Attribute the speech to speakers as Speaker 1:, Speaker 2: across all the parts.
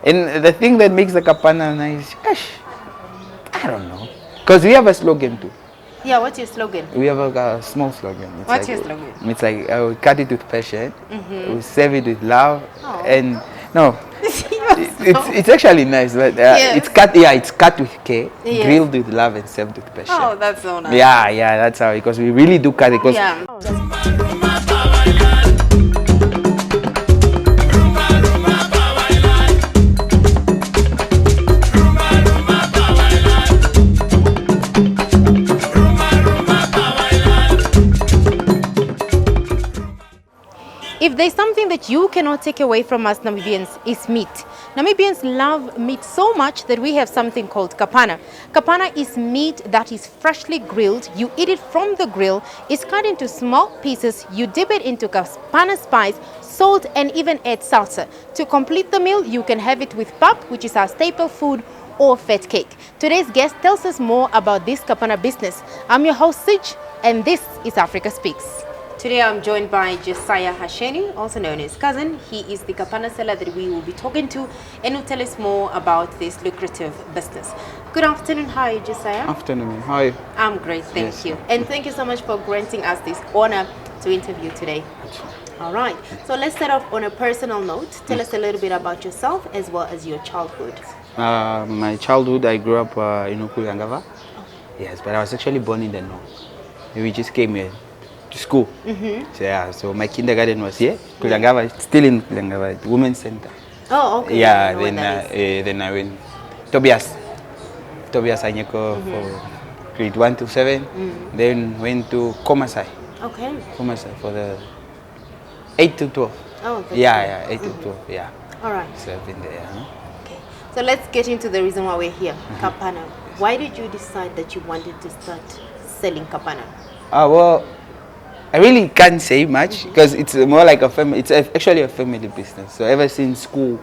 Speaker 1: And the thing that makes the kapana nice, gosh, I don't know. Because we have a slogan too.
Speaker 2: Yeah, what's your slogan?
Speaker 1: We have a small slogan. It's
Speaker 2: What's
Speaker 1: like,
Speaker 2: your slogan?
Speaker 1: It's like we cut it with passion, we serve it with love, and no, it's actually nice, but
Speaker 2: Yes.
Speaker 1: it's cut with care,
Speaker 2: Yes.
Speaker 1: grilled with love, and served with passion.
Speaker 2: Oh, that's so nice.
Speaker 1: Yeah, that's how, because we really do cut it. Because
Speaker 2: Yeah. If there's something that you cannot take away from us Namibians, it's meat. Namibians love meat so much that we have something called kapana. Kapana is meat that is freshly grilled. You eat it from the grill. It's cut into small pieces. You dip it into kapana spice, salt, and even add salsa. To complete the meal, you can have it with pap, which is our staple food, or fat cake. Today's guest tells us more about this kapana business. I'm your host, Sij, and this is Africa Speaks. Today I'm joined by Jesaya Hasheni, also known as Cuzen. He is the kapana seller that we will be talking to and will tell us more about this lucrative business. Good afternoon. Hi, Jesaya.
Speaker 1: afternoon, hi.
Speaker 2: I'm great, thank you. And thank you so much for granting us this honor to interview today. All right, so let's start off on a personal note. Tell us a little bit about yourself as well as your childhood.
Speaker 1: My childhood, I grew up in Ukuyangava. Yes, but I was actually born in the north. We just came here to school. So yeah, so my kindergarten was here. Kulangava, still in Kulangava, Women's Center.
Speaker 2: Oh, okay.
Speaker 1: Yeah,
Speaker 2: I know what that is.
Speaker 1: then I went Tobias Anyeko for grade 1 to 7. Then went to Komasai
Speaker 2: Okay.
Speaker 1: for the 8 to 12.
Speaker 2: Oh, that's
Speaker 1: Yeah, 8 to 12. Yeah.
Speaker 2: All right.
Speaker 1: So I've been there. Huh?
Speaker 2: Okay. So let's get into the reason why we're here, kapana. Why did you decide that you wanted to start selling kapana?
Speaker 1: Well, I really can't say much because it's more like a family. It's actually a family business. So ever since school,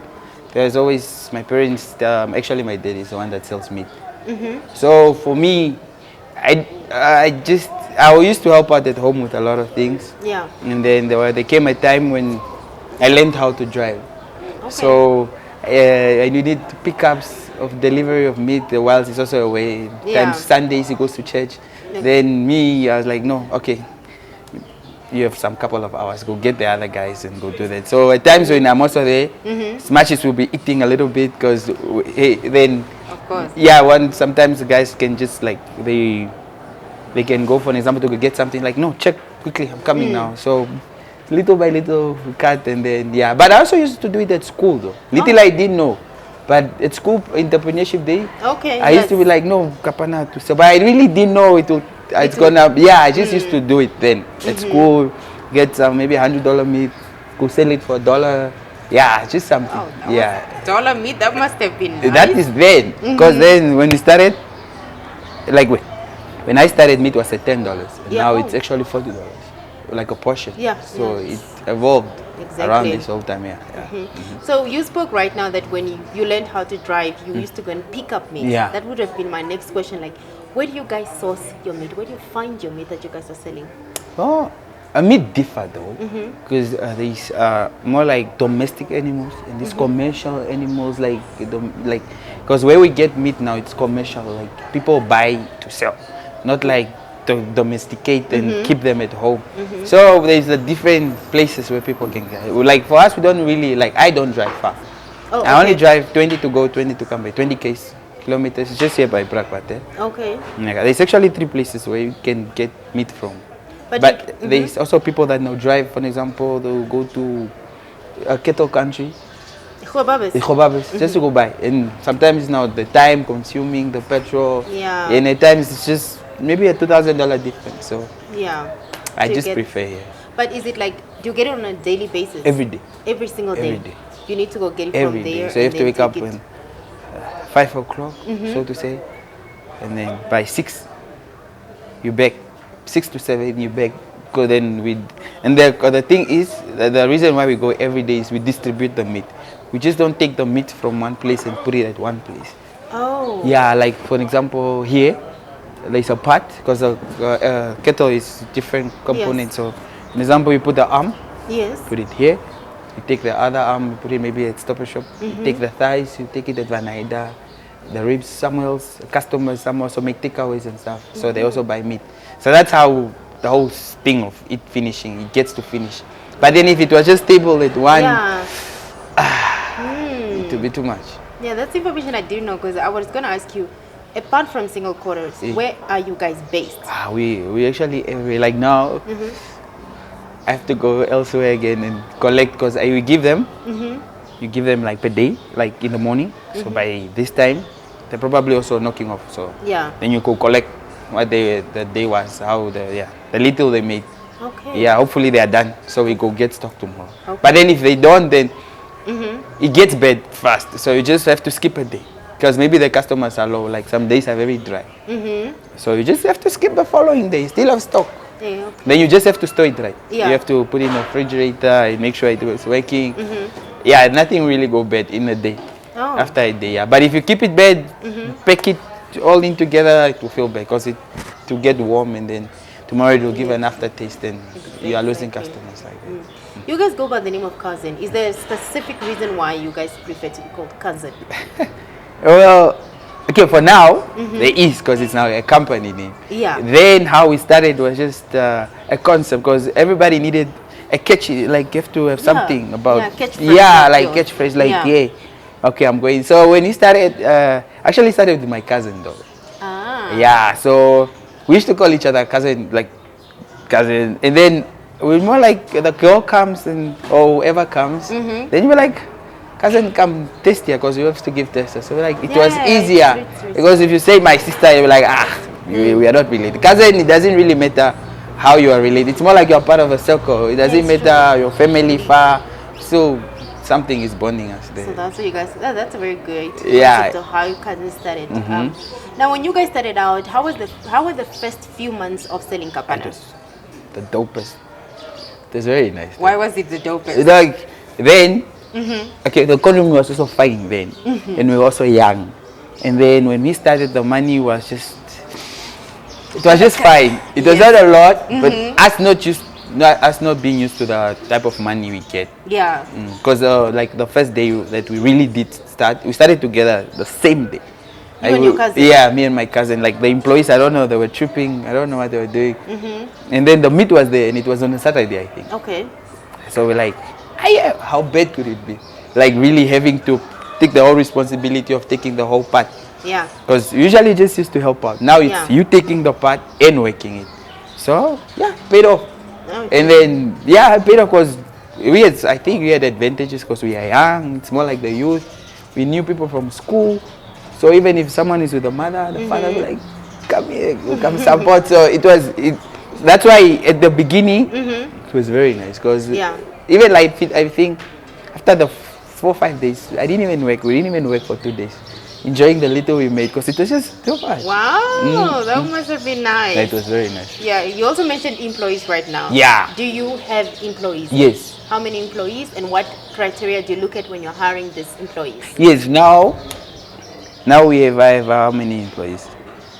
Speaker 1: there's always my parents. Actually, my dad is the one that sells meat. So for me, I used to help out at home with a lot of things.
Speaker 2: Yeah.
Speaker 1: And then there came a time when I learned how to drive.
Speaker 2: Okay.
Speaker 1: So I needed pickups of delivery of meat. The whilst it's also away.
Speaker 2: Yeah.
Speaker 1: Times Sundays he goes to church.
Speaker 2: Okay.
Speaker 1: Then me, I was like, no, okay. You have some couple of hours, go get the other guys and go do that. So at times when I'm also there, as much as we'll be eating a little bit because then,
Speaker 2: Of course.
Speaker 1: yeah, sometimes the guys can just like, they can go, for an example, to go get something like, no, check quickly, I'm coming now. So little by little we cut and then, yeah. But I also used to do it at school though. Little I didn't know. But at school, entrepreneurship day,
Speaker 2: Okay.
Speaker 1: I used to be like, no, kapana to sell. But I really didn't know it's gonna, yeah, I just used to do it then. At school, get some maybe $100 meat, go sell it for $1. Yeah, just something.
Speaker 2: Oh, that
Speaker 1: yeah.
Speaker 2: dollar meat, that must have been nice.
Speaker 1: That is then. Because then when we started, like when I started, meat was at $10. And
Speaker 2: Yeah,
Speaker 1: now
Speaker 2: oh.
Speaker 1: it's actually $40. Like a portion.
Speaker 2: Yeah,
Speaker 1: So
Speaker 2: yes.
Speaker 1: it evolved around
Speaker 2: Exactly.
Speaker 1: this whole time, yeah.
Speaker 2: So you spoke right now that when you learned how to drive, you used to go and pick up meat.
Speaker 1: Yeah.
Speaker 2: That would have been my next question. Like, where do you guys source your meat? Where do you find your meat that you guys are selling?
Speaker 1: Oh, a meat differ though, because these are more like domestic animals and these commercial animals, like because where we get meat now, it's commercial, like people buy to sell, not like to domesticate and keep them at home. So there's a different places where people can get. Like for us, we don't really like. I don't drive far.
Speaker 2: Oh,
Speaker 1: I only
Speaker 2: okay.
Speaker 1: drive 20 to go, 20 to come by, 20 kilometers. It's just here by Brakpate.
Speaker 2: Okay.
Speaker 1: Yeah, there's actually 3 places where you can get meat from.
Speaker 2: But
Speaker 1: But there's also people that now drive, for example, they'll go to a cattle country,
Speaker 2: Khobabes.
Speaker 1: just to go buy. And sometimes now the time consuming, the petrol,
Speaker 2: Yeah.
Speaker 1: and at times it's just maybe a $2,000 difference. So
Speaker 2: Yeah.
Speaker 1: I
Speaker 2: So you
Speaker 1: just
Speaker 2: get-
Speaker 1: prefer here.
Speaker 2: But is it like, do you get it on a daily basis?
Speaker 1: Every day.
Speaker 2: Every single day?
Speaker 1: Every day.
Speaker 2: You need to go get it
Speaker 1: Every
Speaker 2: from
Speaker 1: day.
Speaker 2: there.
Speaker 1: So you have
Speaker 2: and
Speaker 1: to
Speaker 2: then
Speaker 1: wake up
Speaker 2: take it.
Speaker 1: when 5 o'clock, so to say, and then by 6 you back. 6 to 7 you back. Go then and the thing is that the reason why we go every day is we distribute the meat. We just don't take the meat from one place and put it at one place.
Speaker 2: Oh.
Speaker 1: Yeah, like for example here there's a part because the kettle is different components. So for example, you put the arm,
Speaker 2: Yes.
Speaker 1: put it here, You take the other arm, you put it maybe at Stop and Shop. You take the thighs, you take it at Vanaida. The ribs, some else, customers, some also make takeaways and stuff. So they also buy meat. So that's how the whole thing of it finishing, it gets to finish. But then if it was just stable at one, it would be too much.
Speaker 2: Yeah, that's information I didn't know, because I was going to ask you, apart from single quarters, where are you guys based?
Speaker 1: We actually, like now, I have to go elsewhere again and collect, because I will give them, you give them like per day, like in the morning. So by this time, they're probably also knocking off. So then you go collect what the day was, how the little they made.
Speaker 2: Okay.
Speaker 1: Yeah, hopefully they are done. So we go get stock tomorrow. Okay. But then if they don't, then it gets bad fast. So you just have to skip a day. Because maybe the customers are low, like some days are very dry. So you just have to skip the following day, still have stock.
Speaker 2: Yeah, okay.
Speaker 1: Then you just have to store it right.
Speaker 2: Yeah.
Speaker 1: You have to put it in the refrigerator and make sure it was working. Yeah, nothing really go bad in a day. After a day, yeah. But if you keep it bad, pack it all in together, it will feel bad because it to get warm, and then tomorrow it will give an aftertaste, and you are losing customers like that.
Speaker 2: You guys go by the name of Cousin. Is there a specific reason why you guys prefer to be called Cousin?
Speaker 1: Well, okay, for now, there is, because it's now a company name.
Speaker 2: Yeah.
Speaker 1: Then how we started was just a concept, because everybody needed a catchy, like you have to have something about, catchphrase, like, okay, I'm going. So when he started, actually started with my cousin though. Yeah, so we used to call each other cousin, and then we're more like the girl comes or whoever comes, then you were like, cousin, come taste here, because you have to give taste. So like it was easier, because if you say my sister, you're like, we are not related. Cousin, it doesn't really matter how you are related. It's more like you're part of a circle. It doesn't matter your family far. So something is bonding us there.
Speaker 2: So that's what you guys. That's a very good concept of how you guys started. Now, when you guys started out, how were the first few months of selling Kapana?
Speaker 1: It was the dopest. It was very nice.
Speaker 2: Why was it the dopest?
Speaker 1: Like then, okay, the economy was also fine then, and we were also young. And then when we started, the money was just. It was just fine. It was not a lot, but us not being used to the type of money we get.
Speaker 2: Yeah.
Speaker 1: Because like the first day that we really did start, we started together the same day.
Speaker 2: You and your cousin?
Speaker 1: Yeah, me and my cousin. Like the employees, I don't know, they were tripping. I don't know what they were doing. And then the meat was there, and it was on a Saturday, I think.
Speaker 2: Okay.
Speaker 1: So we're like, how bad could it be? Like really having to take the whole responsibility of taking the whole part.
Speaker 2: Yeah.
Speaker 1: Because usually just used to help out. Now it's you taking the part and working it. So yeah, paid off. Okay. And then it paid off because I think we had advantages because we are young. It's more like the youth. We knew people from school. So even if someone is with the mother, the father will like, come here, come support. So that's why at the beginning it was very nice because even like I think after the 4 or 5 days, I didn't even work. We didn't even work for 2 days. Enjoying the little we made because it was just too much.
Speaker 2: Wow, that must have been nice.
Speaker 1: It was very nice.
Speaker 2: Yeah, you also mentioned employees right now.
Speaker 1: Yeah.
Speaker 2: Do you have employees?
Speaker 1: Yes.
Speaker 2: How many employees and what criteria do you look at when you're hiring these employees?
Speaker 1: Yes, now I have how many employees?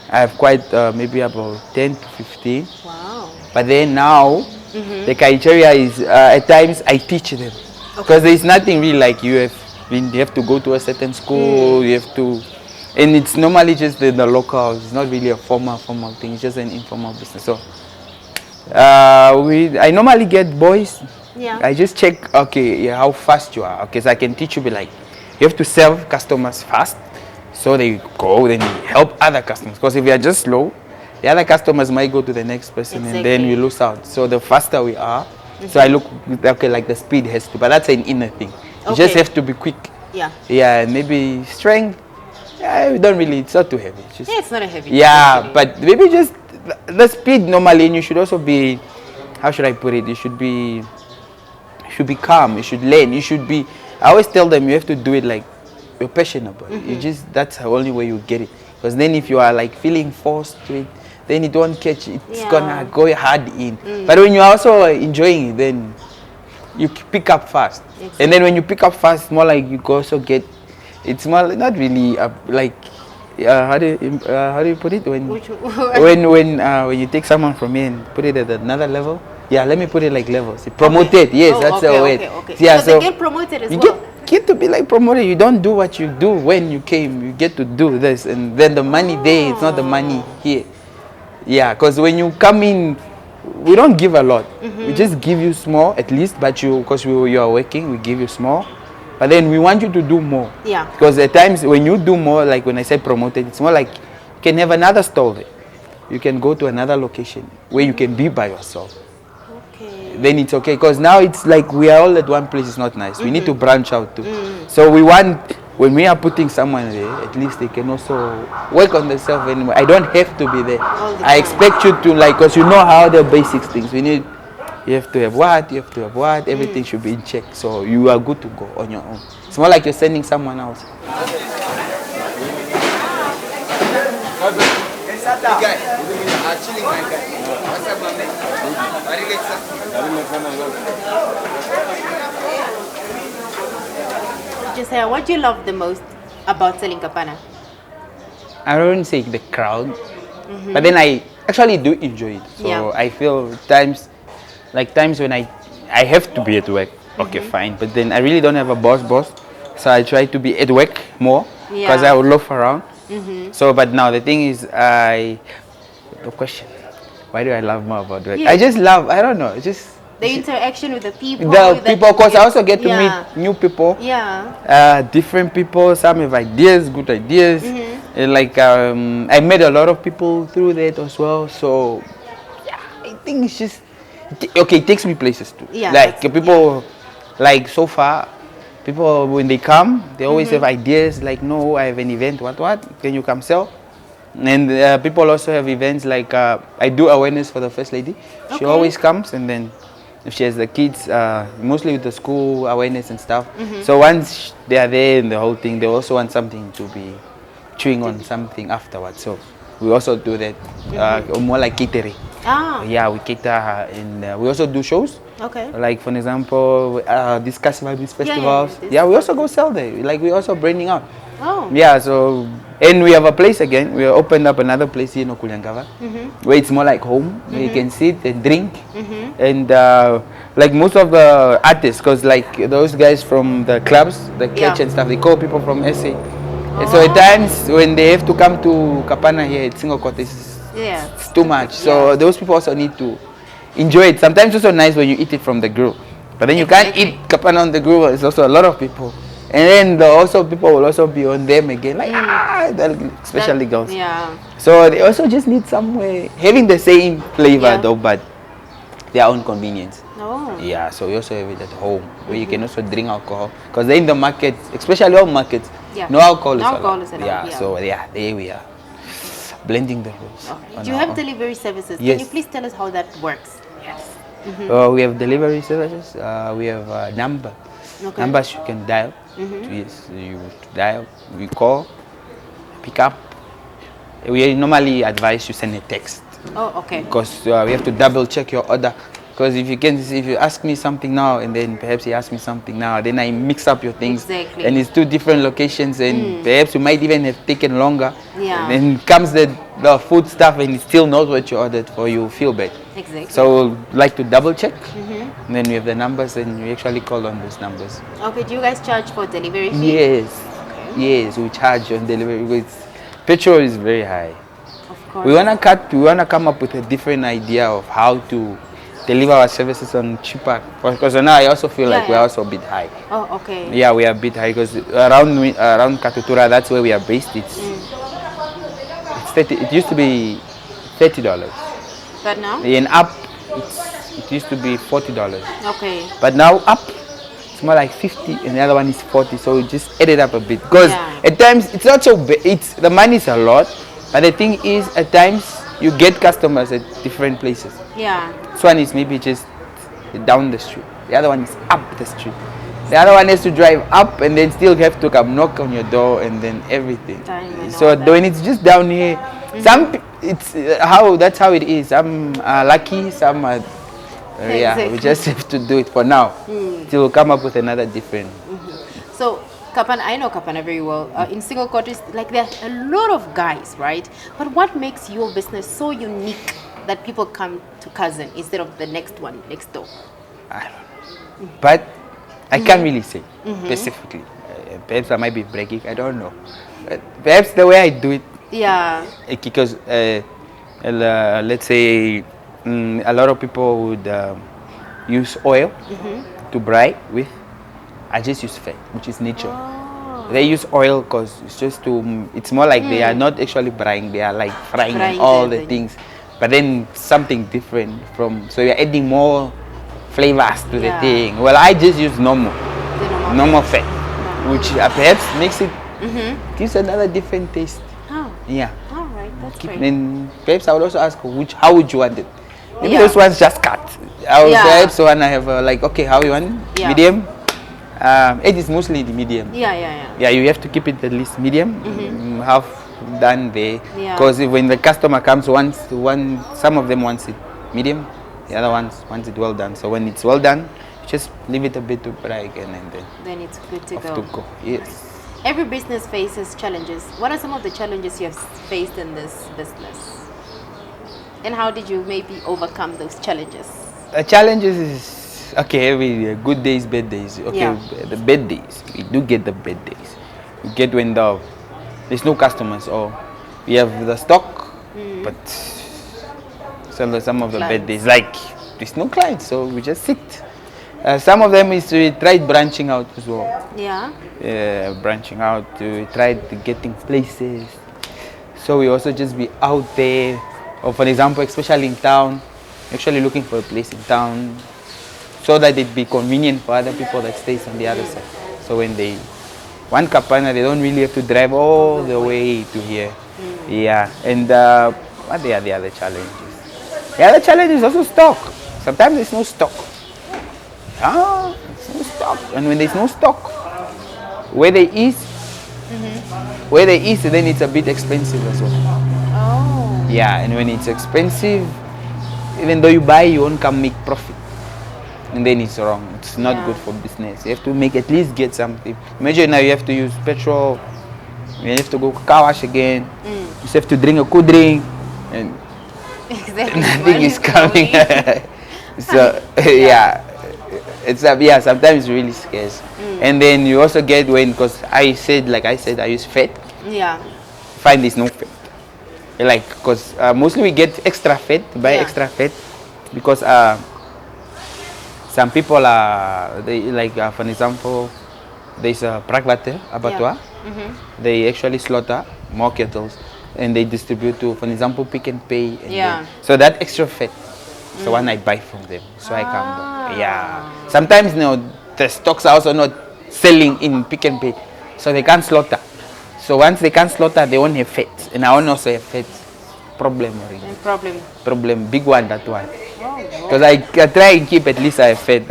Speaker 1: I have quite maybe about 10 to 15.
Speaker 2: Wow.
Speaker 1: But then now the criteria is at times I teach them because there is nothing really like you have to go to a certain school, you have to, and it's normally just the local, it's not really a formal thing, it's just an informal business. So I normally get boys.
Speaker 2: Yeah.
Speaker 1: I just check, how fast you are. Okay, so I can teach you, you have to serve customers fast, so they go, then you help other customers. Because if you are just slow, the other customers might go to the next person, and then we lose out. So the faster we are, so I look, like the speed has to, but that's an inner thing. You just have to be quick. Yeah. Yeah, maybe strength. Yeah, we don't really. It's not too heavy.
Speaker 2: It's not a heavy.
Speaker 1: Yeah, but maybe just the speed normally, and you should also be. How should I put it? You should be calm. You should learn. You should be. I always tell them you have to do it like you're passionate about it. That's the only way you get it. Because then if you are like feeling forced to it, then it won't catch. It's gonna go hard in. But when you're also enjoying it, then you pick up fast. Exactly. And then when you pick up fast, more like you also get, it's more not really like, how do you put it? When you take someone from here and put it at another level, Yeah, let me put it like levels. Promoted, yes,
Speaker 2: Oh,
Speaker 1: that's
Speaker 2: okay,
Speaker 1: the word.
Speaker 2: okay.
Speaker 1: Yeah,
Speaker 2: so they get promoted as
Speaker 1: you
Speaker 2: well.
Speaker 1: get to be like promoted. You don't do what you do when you came. You get to do this, and then the money there, it's not the money here. Yeah, because when you come in, we don't give a lot. We just give you small at least, but because you are working, we give you small. But then we want you to do more.
Speaker 2: Yeah.
Speaker 1: Because at times when you do more, like when I say promoted, it's more like you can have another stall there. You can go to another location where you can be by yourself.
Speaker 2: Okay.
Speaker 1: Then it's okay. Because now it's like we are all at one place, it's not nice. We need to branch out too. So we want, when we are putting someone there, at least they can also work on themselves anymore. I don't have to be there. I expect you to, like, because you know how the basics things. You have to have what, you have to have what, everything should be in check. So you are good to go on your own. It's more like you're sending someone else.
Speaker 2: Jesaya, what do you love the most about selling Kapana?
Speaker 1: I don't say the crowd, but then I actually do enjoy it. So I feel times when I have to be at work, okay, fine. But then I really don't have a boss. So I try to be at work more because I would loaf around. So, but now the thing is, the question, why do I love more about work? I just love, I don't know, just
Speaker 2: the interaction with the people.
Speaker 1: Because I also get to meet new people.
Speaker 2: Yeah.
Speaker 1: Different people. Some have ideas, good ideas. And like I met a lot of people through that as well. So yeah, I think it's just okay. It takes me places too.
Speaker 2: Yeah.
Speaker 1: Like people, like so far, people when they come, they always have ideas. Like, no, I have an event. What? Can you come sell? And people also have events like I do awareness for the First Lady. She always comes, and then if she has the kids, mostly with the school awareness and stuff. So once they are there in the whole thing, they also want something to be chewing on something afterwards. So we also do that, more like catering. Yeah, we cater and we also do shows.
Speaker 2: Okay.
Speaker 1: Like for example, these festivals. Yeah, we also go sell there. Like we also branding out.
Speaker 2: Oh.
Speaker 1: Yeah, so and we have a place again. We opened up another place here in Okulyangava, where it's more like home, where you can sit and drink, and like most of the artists, because like those guys from the clubs, the catch and stuff, they call people from SA. And so at times when they have to come to Kapana here at Single Court, it's too much. So those people also need to enjoy it. Sometimes it's also nice when you eat it from the grill, but then you can't eat Kapana on the grill. It's also a lot of people. And then also people will also be on them again, like especially girls.
Speaker 2: Yeah.
Speaker 1: So they also just need somewhere having the same flavor though, but their own convenience.
Speaker 2: Oh.
Speaker 1: Yeah. So we also have it at home where you can also drink alcohol, because they're in the market, especially our markets. No alcohol is allowed. Yeah. So yeah, there we are, blending the rules.
Speaker 2: Okay. Do you have delivery services?
Speaker 1: Yes.
Speaker 2: Can you please tell us how that works?
Speaker 1: Yes. We have delivery services. We have number. Numbers you can dial. Yes, you dial, we call, pick up. We normally advise you send a text.
Speaker 2: Oh, okay.
Speaker 1: Because we have to double check your order. Because if you ask me something now and then perhaps you ask me something now, then I mix up your things.
Speaker 2: Exactly.
Speaker 1: And it's two different locations, and perhaps you might even have taken longer.
Speaker 2: Yeah.
Speaker 1: And then comes the food stuff and it still knows what you ordered for, you feel bad.
Speaker 2: Exactly.
Speaker 1: So like to double check. And then we have the numbers and we actually call on those numbers.
Speaker 2: Okay, do you guys charge for delivery fee?
Speaker 1: Yes. Okay. Yes, we charge on delivery because petrol is very high.
Speaker 2: Of course.
Speaker 1: We wanna come up with a different idea of how to deliver our services on cheaper, because now I also feel like we're also a bit high.
Speaker 2: Oh, okay.
Speaker 1: Yeah, we are a bit high because around Katutura, that's where we are based. It's 30. It used to be $30.
Speaker 2: But now?
Speaker 1: And up, it used to be $40.
Speaker 2: Okay.
Speaker 1: But now up, it's more like 50, and the other one is 40. So we just add it up a bit, because at times it's not so bad. The money is a lot, but the thing is at times you get customers at different places.
Speaker 2: Yeah.
Speaker 1: This one is maybe just down the street. The other one is up the street. The other one has to drive up and then still have to come knock on your door and then everything. So when it's just down here, that's how it is. Some are lucky, some are we just have to do it for now till we come up with another different.
Speaker 2: So Kapana, I know Kapana very well. In single quarters, like there are a lot of guys, right? But what makes your business so unique that people come to Cuzen instead of the next one next door?
Speaker 1: I don't know. But I can't really say specifically. Perhaps I might be bragging, I don't know. Perhaps the way I do it,
Speaker 2: Yeah.
Speaker 1: because let's say a lot of people would use oil to braai with. I just use fat, which is nature.
Speaker 2: Oh.
Speaker 1: They use oil because it's just it's more like they are not actually braaiing, they are like frying and all the things. But then something different so you're adding more flavors to the thing. Well, I just use normal fat, which perhaps makes it, gives another different taste.
Speaker 2: Oh.
Speaker 1: Yeah.
Speaker 2: All right, that's great.
Speaker 1: And perhaps I would also ask how would you want it? Maybe those ones just cut. I would perhaps want to have like, okay, how you want? Medium? It is mostly the medium. Yeah, you have to keep it at least medium, half done there. Because when the customer comes, some of them wants it medium, the other ones wants it well done. So when it's well done, just leave it a bit to fry again, and
Speaker 2: then it's good to
Speaker 1: off
Speaker 2: go.
Speaker 1: to go. Yes.
Speaker 2: Every business faces challenges. What are some of the challenges you have faced in this business? And how did you maybe overcome those challenges?
Speaker 1: The challenges is, okay, every good days, bad days. Okay, the bad days, we do get the bad days. We get when there's no customers, or we have the stock, but some of the bad days, like there's no clients, so we just sit. Some of them is we tried branching out as well. Branching out, we tried getting places. So we also just be out there, or for example, especially in town, actually looking for a place in town, so that it be convenient for other people that stays on the other side. So when they want Kapana, they don't really have to drive all the way to here. Yeah, and what are the other challenges? The other challenge is also stock. Sometimes there's no stock. There's no stock. And when there's no stock, where there is, then it's a bit expensive as well.
Speaker 2: Oh.
Speaker 1: Yeah, and when it's expensive, even though you buy, you won't come make profit. And then it's wrong. It's not good for business. You have to at least get something. Imagine now you have to use petrol, you have to go car wash again, you just have to drink a cool drink, and nothing is coming. So sometimes it's really scarce. And then you also get because I use fat. Find there's no fat. Because mostly we get extra fat, buy extra fat, because some people for example, there's a private abattoir. They actually slaughter more cattle, and they distribute to, for example, Pick and Pay. And so that extra fat, so one I buy from them, so I come back. Yeah. Sometimes the stocks are also not selling in Pick and Pay, so they can't slaughter. So once they can't slaughter, they won't have fat, and I won't also have fat. Problem, big one, that one. Because I try and keep at least I have fat.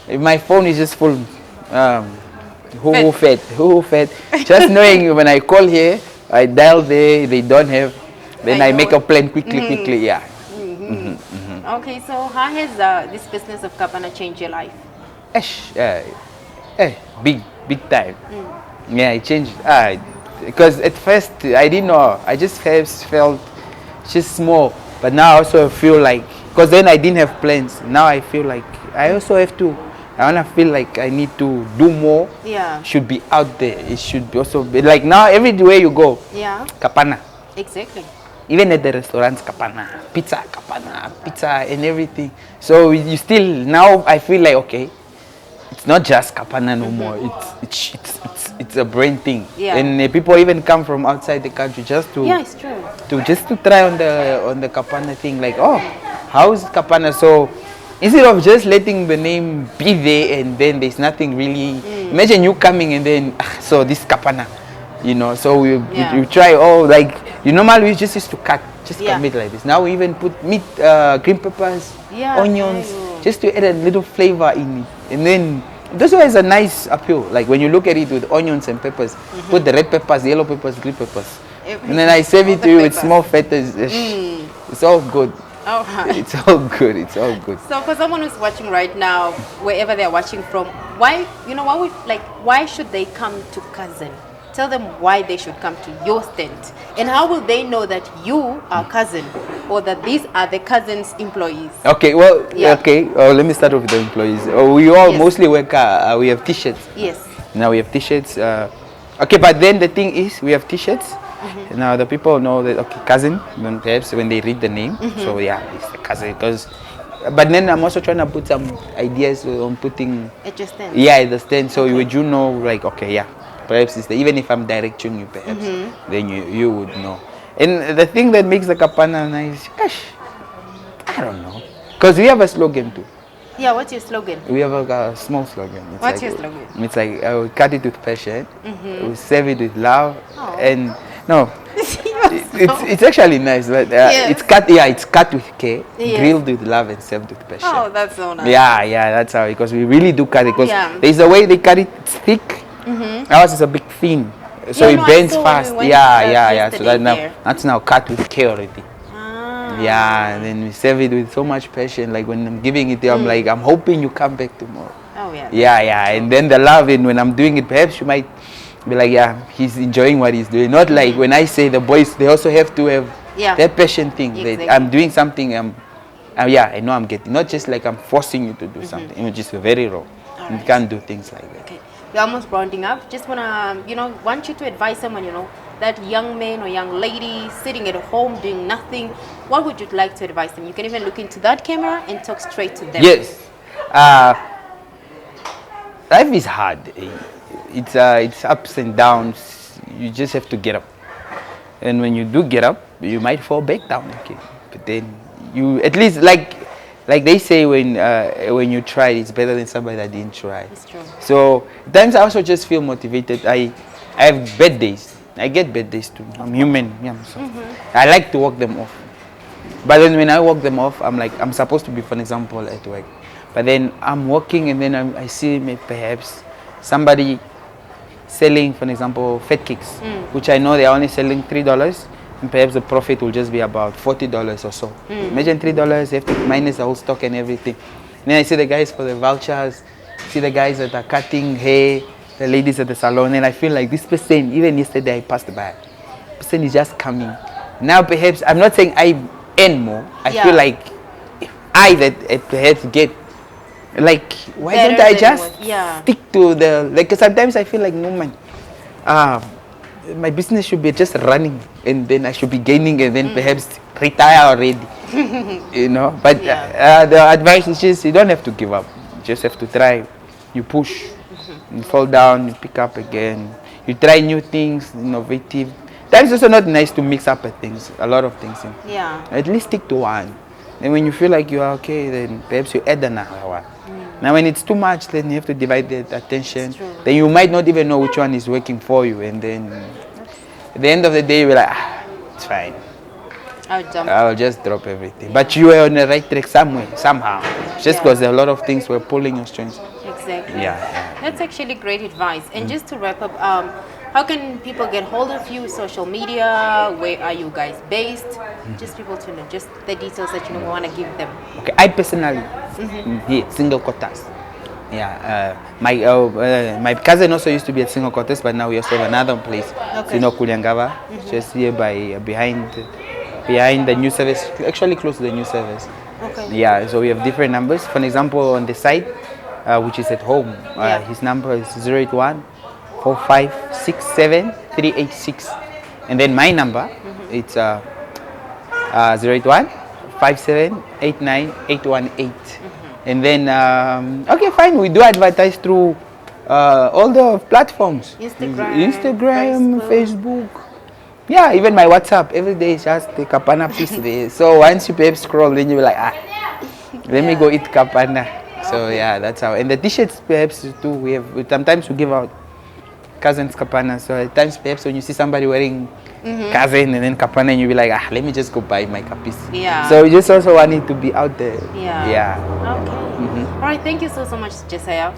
Speaker 1: If my phone is just full. Who fat? Just knowing when I call here, I dial there, they don't have, then I make a plan quickly. Yeah.
Speaker 2: Okay, so how has this business of Kapana changed your life?
Speaker 1: Big time. Yeah, it changed. Because at first I didn't know. I just felt just small. But now I also feel like, because then I didn't have plans. Now I feel like I also have to. I wanna feel like I need to do more. Should be out there. It should be also be like now everywhere you go. Kapana.
Speaker 2: Exactly.
Speaker 1: Even at the restaurants, Kapana, pizza, and everything. So you still, now I feel like, okay, it's not just Kapana no more. It's a brand thing. And people even come from outside the country just to
Speaker 2: it's true.
Speaker 1: to try on the Kapana thing. Like, oh, how's Kapana? So instead of just letting the name be there and then there's nothing really. Imagine you coming and then so this Kapana, So we try you normally just used to cut meat like this. Now we even put meat, green peppers, onions, just to add a little flavor in it. And then it also has a nice appeal. Like when you look at it with onions and peppers, put the red peppers, yellow peppers, green peppers. And then I serve it to you with small feta. It's all good. It's all good. It's all good.
Speaker 2: So for someone who's watching right now, wherever they're watching from, why should they come to Cuzen? Tell them why they should come to your stand. And how will they know that you are cousin or that these are the cousin's employees?
Speaker 1: Okay, well,
Speaker 2: Yeah.
Speaker 1: okay. Let me start off with the employees. We all
Speaker 2: Yes.
Speaker 1: mostly work. We have T-shirts.
Speaker 2: Yes.
Speaker 1: Now we have T-shirts. Okay, but then the thing is, we have T-shirts. Now the people know that okay, cousin. Then perhaps when they read the name, so yeah, it's the cousin. Because, but then I'm also trying to put some ideas on putting.
Speaker 2: At your stand.
Speaker 1: Yeah, at the stand. So would you know, like, okay, yeah, perhaps it's the, even if I'm directing you, perhaps then you would know. And the thing that makes the kapana nice, gosh, I don't know, because we have a slogan too.
Speaker 2: Yeah, what's your slogan?
Speaker 1: We have a small slogan. It's
Speaker 2: What's
Speaker 1: like,
Speaker 2: your slogan?
Speaker 1: It's like we cut it with passion, we serve it with love, and no, it's actually nice, but
Speaker 2: Yes.
Speaker 1: it's cut with care,
Speaker 2: Yes.
Speaker 1: grilled with love, and served with passion.
Speaker 2: Oh, that's so nice.
Speaker 1: Yeah, that's how, because we really do cut it. Because
Speaker 2: Yeah.
Speaker 1: there's a way they cut it, it's thick. Ours is a big thin, so
Speaker 2: Yeah,
Speaker 1: it
Speaker 2: no, I
Speaker 1: bends
Speaker 2: saw when
Speaker 1: fast.
Speaker 2: we went,
Speaker 1: Yeah. So
Speaker 2: yesterday
Speaker 1: that
Speaker 2: there.
Speaker 1: that's now cut with care already.
Speaker 2: Ah.
Speaker 1: Yeah, and then we serve it with so much passion. Like when I'm giving it, I'm like, I'm hoping you come back tomorrow.
Speaker 2: Oh, yeah.
Speaker 1: Yeah, and then the love, and when I'm doing it, perhaps you might be like, yeah, he's enjoying what he's doing. Not like when I say the boys, they also have to have
Speaker 2: Yeah.
Speaker 1: that passion thing.
Speaker 2: Exactly.
Speaker 1: That I'm doing something, yeah, I know I'm getting. Not just like I'm forcing you to do something, which is very raw. You can't do things like that.
Speaker 2: Okay. We're almost rounding up. Just wanna, want you to advise someone, that young man or young lady sitting at home doing nothing. What would you like to advise them? You can even look into that camera and talk straight to them.
Speaker 1: Yes. Life is hard. It's ups and downs. You just have to get up. And when you do get up, you might fall back down again. But then you, at least like they say, when you try, it's better than somebody that didn't try.
Speaker 2: It's true.
Speaker 1: So times I also just feel motivated. I have bad days. I get bad days too. I'm human. Yeah, so I like to walk them off. But then when I walk them off, I'm like, I'm supposed to be, for example, at work. But then I'm walking, and then I see perhaps somebody selling, for example, fat cakes, which I know they are only selling $3, and perhaps the profit will just be about $40 or so. Imagine $3, you have to minus the whole stock and everything. And then I see the guys for the vouchers, see the guys that are cutting hair, the ladies at the salon, and I feel like this person, even yesterday I passed by, person is just coming. Now perhaps, I'm not saying I earn more, I feel like I that perhaps get, like, why
Speaker 2: Better
Speaker 1: don't I
Speaker 2: than
Speaker 1: just
Speaker 2: what-
Speaker 1: stick to the, like, 'cause sometimes I feel like, no man, my business should be just running, and then I should be gaining, and then perhaps retire already, but the advice is just, you don't have to give up, you just have to try. You push, you fall down, you pick up again, you try new things, innovative. Times also not nice to mix up a lot of things.
Speaker 2: Yeah.
Speaker 1: At least stick to one. And when you feel like you are okay, then perhaps you add another one. Now when it's too much, then you have to divide the attention. Then you might not even know which one is working for you. And then at the end of the day, you'll be like, it's fine. I'll just drop everything. But you were on the right track somehow. Just because a lot of things were pulling your strings.
Speaker 2: Exactly.
Speaker 1: Yeah.
Speaker 2: That's actually great advice. And just to wrap up, how can people get hold of you? Social media? Where are you guys based? Just people to know, just the details that you want to give them.
Speaker 1: Okay, I personally, here, single quarters. Yeah, my cousin also used to be at single quarters, but now we also have another place, Kuliangava, just here behind the new service, actually close to the new service.
Speaker 2: Okay.
Speaker 1: Yeah, so we have different numbers. For example, on the site, which is at home, his number is 081 4567 386, and then my number it's 081 5789 818. And then okay, fine, we do advertise through all the platforms, Instagram, Facebook. Yeah, even my WhatsApp every day is just the kapana piece there. So once you perhaps scroll, then you're like, let me go eat kapana. So yeah, that's how. And the t-shirts perhaps too, we have, sometimes we give out cousins kapana. So at times perhaps when you see somebody wearing cousin and then kapana, and you be like, let me just go buy my kapis.
Speaker 2: Yeah.
Speaker 1: So we just also want it to be out there.
Speaker 2: Yeah. Okay. All right. Thank you so much, Jesaya.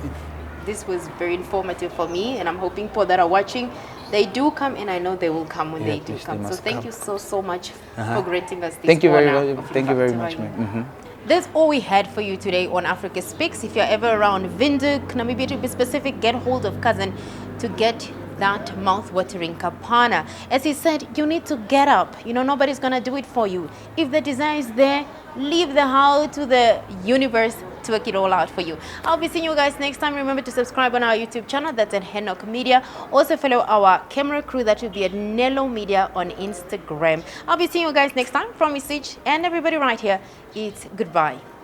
Speaker 2: This was very informative for me, and I'm hoping people that are watching, they do come, and I know they will come when they do come. So thank you so much for granting us this.
Speaker 1: Thank you very
Speaker 2: honor
Speaker 1: much. Thank you very much, ma'am.
Speaker 2: That's all we had for you today on Africa Speaks. If you're ever around Windhoek, Namibia to be specific, get hold of Cousin to get that mouth-watering kapana. As he said, you need to get up. You know, nobody's gonna do it for you. If the desire is there, leave the how to the universe to work it all out for you. I'll be seeing you guys next time. Remember to subscribe on our YouTube channel. That's at Henok Media. Also follow our camera crew. That will be at Nello Media on Instagram. I'll be seeing you guys next time. From Message and everybody right here, it's goodbye.